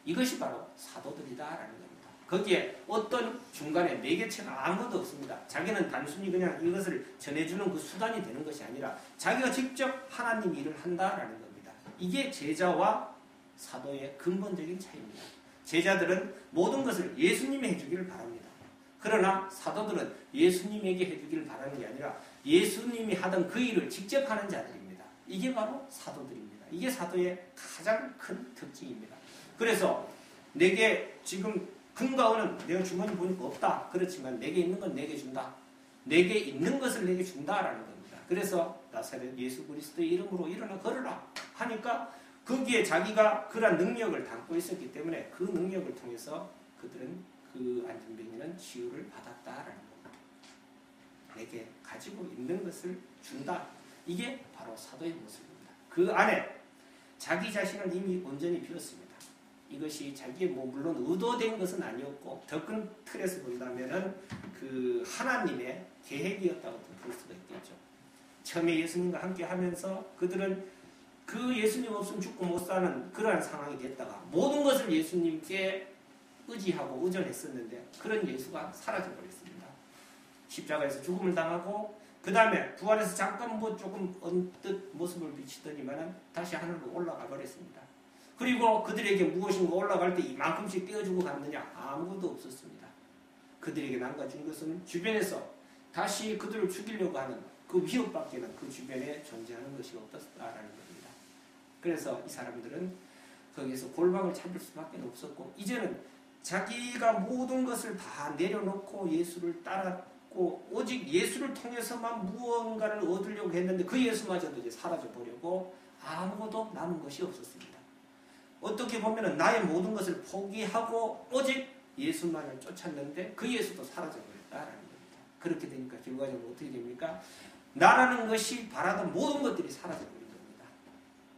이것이 바로 사도들이다라는 겁니다. 거기에 어떤 중간에 매개체가 아무것도 없습니다. 자기는 단순히 그냥 이것을 전해주는 그 수단이 되는 것이 아니라 자기가 직접 하나님 일을 한다라는 겁니다. 이게 제자와 사도의 근본적인 차이입니다. 제자들은 모든 것을 예수님이 해주기를 바랍니다. 그러나 사도들은 예수님에게 해주기를 바라는 게 아니라 예수님이 하던 그 일을 직접 하는 자들입니다. 이게 바로 사도들입니다. 이게 사도의 가장 큰 특징입니다. 그래서 내게 지금 금과 은은 내가 주머니 보니까 없다. 그렇지만 내게 있는 건 내게 준다. 내게 있는 것을 내게 준다라는 겁니다. 그래서 나사렛 예수 그리스도의 이름으로 일어나 걸으라 하니까 거기에 자기가 그런 능력을 담고 있었기 때문에 그 능력을 통해서 그들은 그 안진뱅이는 치유를 받았다라는 겁니다. 내게 가지고 있는 것을 준다. 이게 바로 사도의 모습입니다. 그 안에 자기 자신을 이미 온전히 비웠습니다. 이것이 자기의 물론 의도된 것은 아니었고 더 큰 틀에서 본다면은 그 하나님의 계획이었다고 볼 수가 있겠죠. 처음에 예수님과 함께 하면서 그들은 그 예수님 없으면 죽고 못 사는 그러한 상황이 됐다가 모든 것을 예수님께 의지하고 의존했었는데 그런 예수가 사라져버렸습니다. 십자가에서 죽음을 당하고 그 다음에 부활해서 잠깐 조금 언뜻 모습을 비치더니만은 다시 하늘로 올라가 버렸습니다. 그리고 그들에게 무엇인가 올라갈 때 이만큼씩 떼어주고 갔느냐? 아무것도 없었습니다. 그들에게 남겨준 것은 주변에서 다시 그들을 죽이려고 하는 그 위협밖에는 그 주변에 존재하는 것이 없었다라는 겁니다. 그래서 이 사람들은 거기에서 골방을 찾을 수밖에 없었고 이제는 자기가 모든 것을 다 내려놓고 예수를 따랐고 오직 예수를 통해서만 무언가를 얻으려고 했는데 그 예수마저도 이제 사라져버리고 아무것도 남은 것이 없었습니다. 어떻게 보면 나의 모든 것을 포기하고 오직 예수만을 쫓았는데 그 예수도 사라져버렸다라는 겁니다. 그렇게 되니까 결과적으로 어떻게 됩니까? 나라는 것이 바라던 모든 것들이 사라져버린 겁니다.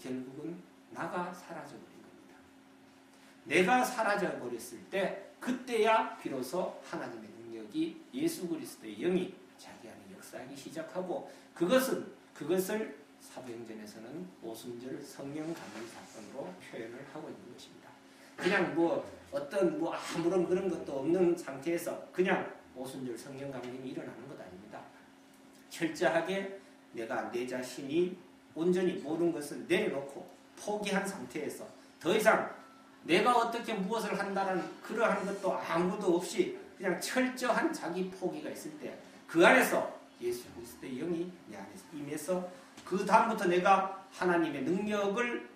결국은 나가 사라져버린 겁니다. 내가 사라져버렸을 때 그때야 비로소 하나님의 능력이 예수 그리스도의 영이 자기 안에 역사하기 시작하고 그것을 사도행전에서는 오순절 성령 감화 사건으로 표현을 하고 있는 것입니다. 그냥 어떤 아무런 그런 것도 없는 상태에서 그냥 오순절 성령 감림이 일어나는 것 아닙니다. 철저하게 내가 내 자신이 온전히 모든 것을 내려놓고 포기한 상태에서 더 이상 내가 어떻게 무엇을 한다는 그러한 것도 아무도 없이 그냥 철저한 자기 포기가 있을 때 그 안에서 예수 그리스도의 영이 내 안에서 임해서 그 다음부터 내가 하나님의 능력을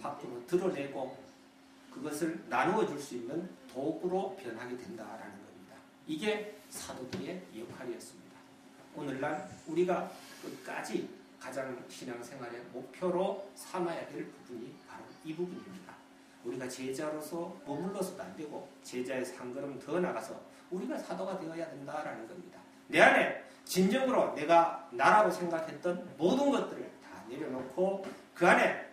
밖으로 드러내고 그것을 나누어 줄 수 있는 도구로 변하게 된다라는 겁니다. 이게 사도들의 역할이었습니다. 오늘날 우리가 끝까지 가장 신앙생활의 목표로 삼아야 될 부분이 바로 이 부분입니다. 우리가 제자로서 머물러서도 안 되고 제자에서 한 걸음 더 나가서 우리가 사도가 되어야 된다라는 겁니다. 내 안에 진정으로 내가 나라고 생각했던 모든 것들을 다 내려놓고 그 안에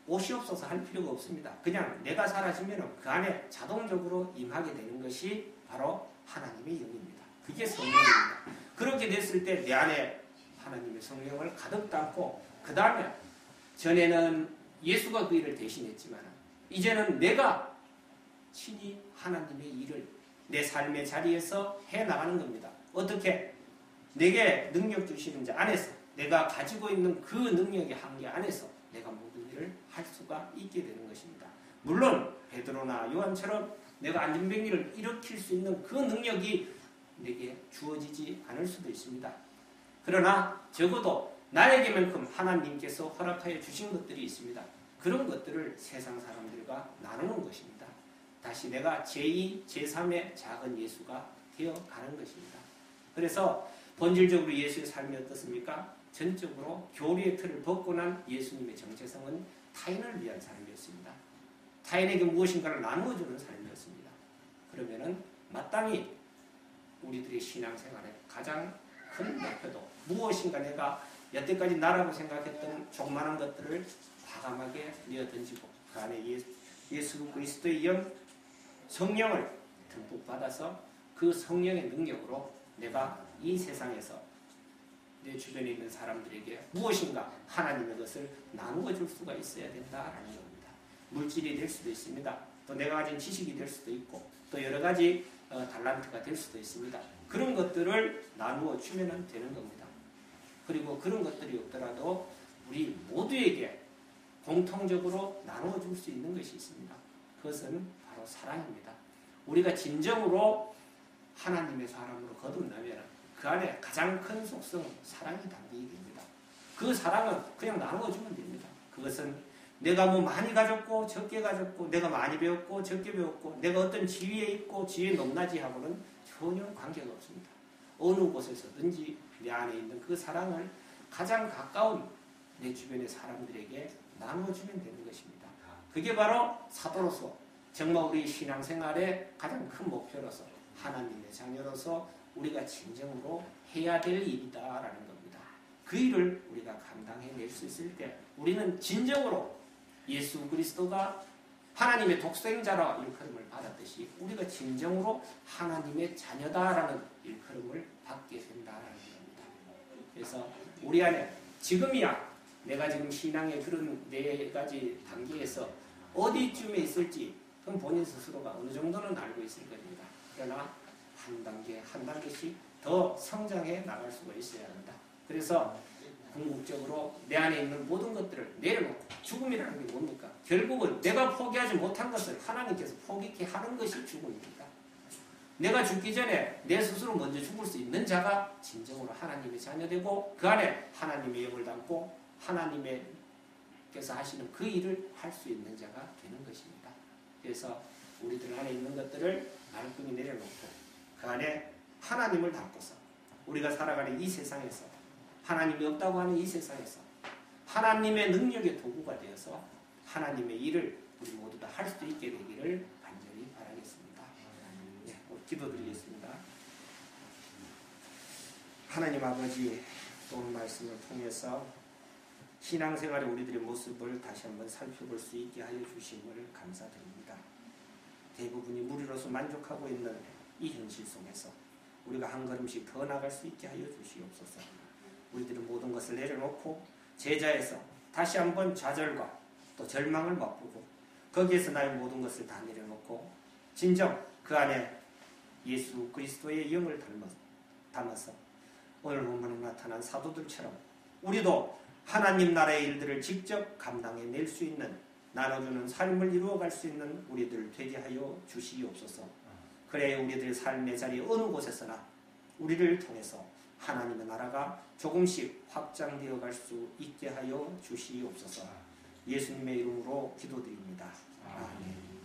옷이 없어서 할 필요가 없습니다. 그냥 내가 사라지면 그 안에 자동적으로 임하게 되는 것이 바로 하나님의 영입니다. 그게 성령입니다. 그렇게 됐을 때 내 안에 하나님의 성령을 가득 담고 그 다음에 전에는 예수가 그 일을 대신했지만 이제는 내가 친히 하나님의 일을 내 삶의 자리에서 해나가는 겁니다. 어떻게? 내게 능력 주시는 자 안에서 내가 가지고 있는 그 능력의 한계 안에서 내가 모든 일을 할 수가 있게 되는 것입니다. 물론 베드로나 요한처럼 내가 안진뱅이를 일으킬 수 있는 그 능력이 내게 주어지지 않을 수도 있습니다. 그러나 적어도 나에게만큼 하나님께서 허락하여 주신 것들이 있습니다. 그런 것들을 세상 사람들과 나누는 것입니다. 다시 내가 제2, 제3의 작은 예수가 되어가는 것입니다. 그래서 본질적으로 예수의 삶이 어떻습니까? 전적으로 교리의 틀을 벗고 난 예수님의 정체성은 타인을 위한 삶이었습니다. 타인에게 무엇인가를 나누어주는 삶이었습니다. 그러면은 하는 마땅히 우리들의 신앙생활의 가장 큰 목표도 무엇인가 내가 여태까지 나라고 생각했던 조그마한 것들을 과감하게 내어던지고 그 안에 예수 그리스도의 영 성령을 듬뿍 받아서 그 성령의 능력으로 내가 이 세상에서 내 주변에 있는 사람들에게 무엇인가 하나님의 것을 나누어 줄 수가 있어야 된다라는 겁니다. 물질이 될 수도 있습니다. 또 내가 가진 지식이 될 수도 있고 또 여러 가지 달란트가 될 수도 있습니다. 그런 것들을 나누어 주면 되는 겁니다. 그리고 그런 것들이 없더라도 우리 모두에게 공통적으로 나누어 줄 수 있는 것이 있습니다. 그것은 바로 사랑입니다. 우리가 진정으로 하나님의 사람으로 거듭나면 그 안에 가장 큰 속성은 사랑이 담기게 됩니다. 그 사랑은 그냥 나누어 주면 됩니다. 그것은 내가 뭐 많이 가졌고 적게 가졌고 내가 많이 배웠고 적게 배웠고 내가 어떤 지위에 있고 지위에 높낮이 하고는 전혀 관계가 없습니다. 어느 곳에서든지 내 안에 있는 그 사랑을 가장 가까운 내 주변의 사람들에게 나눠주면 되는 것입니다. 그게 바로 사도로서 정말 우리 신앙생활의 가장 큰 목표로서 하나님의 자녀로서 우리가 진정으로 해야 될 일이다라는 겁니다. 그 일을 우리가 감당해낼 수 있을 때 우리는 진정으로 예수 그리스도가 하나님의 독생자라 일컬음을 받았듯이 우리가 진정으로 하나님의 자녀다라는 일컬음을 받게 된다라는 겁니다. 그래서 우리 안에 지금이야 내가 지금 신앙의 그런 네 가지 단계에서 어디쯤에 있을지 그건 본인 스스로가 어느 정도는 알고 있을 겁니다. 그러나 한 단계 한 단계씩 더 성장해 나갈 수가 있어야 한다. 그래서 궁극적으로 내 안에 있는 모든 것들을 내려놓고 죽음이라는 게 뭡니까? 결국은 내가 포기하지 못한 것을 하나님께서 포기케 하는 것이 죽음입니다. 내가 죽기 전에 내 스스로 먼저 죽을 수 있는 자가 진정으로 하나님의 자녀되고 그 안에 하나님의 영을 담고 하나님께서 하시는 그 일을 할 수 있는 자가 되는 것입니다. 그래서 우리들 안에 있는 것들을 말끔히 내려놓고 그 안에 하나님을 담고서 우리가 살아가는 이 세상에서 하나님이 없다고 하는 이 세상에서 하나님의 능력의 도구가 되어서 하나님의 일을 우리 모두 다 할 수 있게 되기를 간절히 바라겠습니다. 네, 기도드리겠습니다. 하나님 아버지 오늘 말씀을 통해서 신앙생활의 우리들의 모습을 다시 한번 살펴볼 수 있게 하여 주심을 감사드립니다. 대부분이 무리로서 만족하고 있는 이 현실 속에서 우리가 한 걸음씩 더 나갈 수 있게 하여 주시옵소서. 우리들은 모든 것을 내려놓고 제자에서 다시 한번 좌절과 또 절망을 맛보고 거기에서 나의 모든 것을 다 내려놓고 진정 그 안에 예수 그리스도의 영을 담아서 오늘 본문에 나타난 사도들처럼 우리도 하나님 나라의 일들을 직접 감당해낼 수 있는 나눠주는 삶을 이루어갈 수 있는 우리들 되게 하여 주시옵소서. 그래야 우리들 삶의 자리 어느 곳에서나 우리를 통해서 하나님의 나라가 조금씩 확장되어 갈 수 있게 하여 주시옵소서. 예수님의 이름으로 기도드립니다. 아멘.